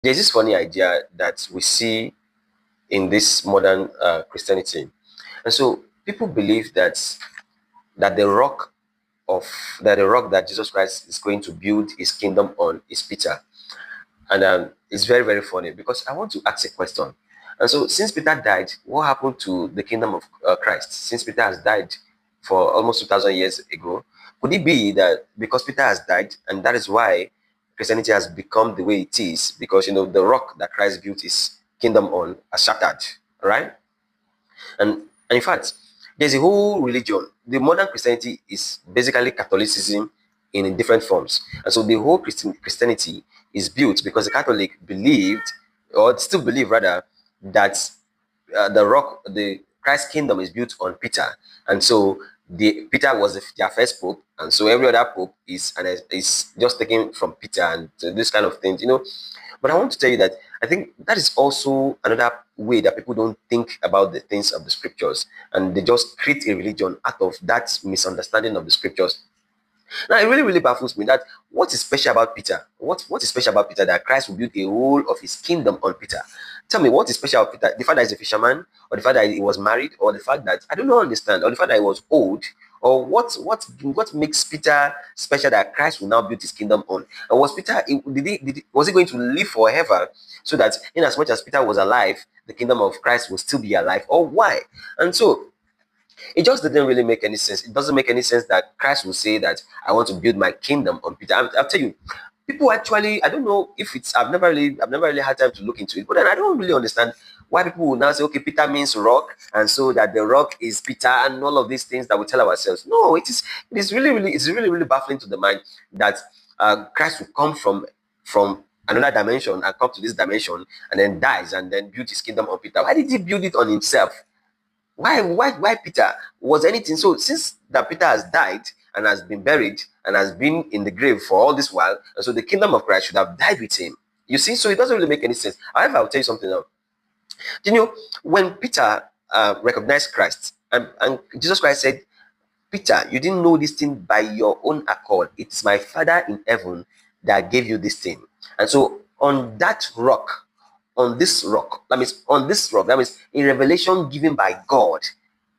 There's this funny idea that we see in this modern Christianity, and so people believe that the rock of that the rock that Jesus Christ is going to build his kingdom on is Peter. And it's very, very funny because I want to ask a question. And so, since Peter died, what happened to the kingdom of Christ? Since Peter has died for almost 2,000 years ago, could it be that because Peter has died, and that is why Christianity has become the way it is? Because the rock that Christ built his kingdom on has shattered, right? And in fact, there's a whole religion. The modern Christianity is basically Catholicism in different forms. And so the whole Christianity is built because the Catholic believed, or still believe rather, that the Christ kingdom is built on Peter. And so Peter was their first pope, and so every other pope is just taken from Peter and this kind of things. But I want to tell you that I think that is also another way that people don't think about the things of the scriptures, and they just create a religion out of that misunderstanding of the scriptures. Now, it really, really baffles me that what is special about Peter? What is special about Peter that Christ will build a whole of his kingdom on Peter? Tell me, what is special about Peter? The fact that he's a fisherman, or the fact that he was married, or the fact that I don't know, understand, or the fact that he was old, or what makes Peter special that Christ will now build his kingdom on? And was Peter was he going to live forever so that in as much as Peter was alive, the kingdom of Christ will still be alive, or why? And so it just didn't really make any sense. It doesn't make any sense that Christ will say that I want to build my kingdom on Peter. I'll tell you, people actually, I don't know if it's, I've never really had time to look into it, but then I don't really understand why people will now say, okay, Peter means rock, and so that the rock is Peter, and all of these things that we tell ourselves. No, it's really baffling to the mind that Christ will come from another dimension and come to this dimension and then dies and then build his kingdom on Peter. Why did he build it on himself? Why Peter? Was anything so? Since that Peter has died and has been buried and has been in the grave for all this while, and so the kingdom of Christ should have died with him. You see, so it doesn't really make any sense. However, I'll tell you something now. When Peter recognized Christ, and Jesus Christ said, Peter, you didn't know this thing by your own accord. It's my Father in heaven that gave you this thing. And so on that rock, that means a revelation given by God.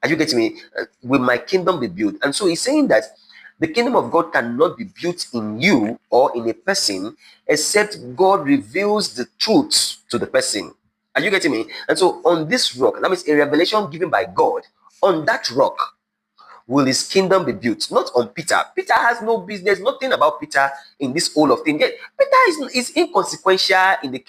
Are you getting me? Will my kingdom be built? And so he's saying that the kingdom of God cannot be built in you or in a person except God reveals the truth to the person. Are you getting me? And so on this rock, that means a revelation given by God, on that rock will his kingdom be built, not on Peter. Peter has no business, nothing about Peter in this whole of thing. Peter is inconsequential in the kingdom.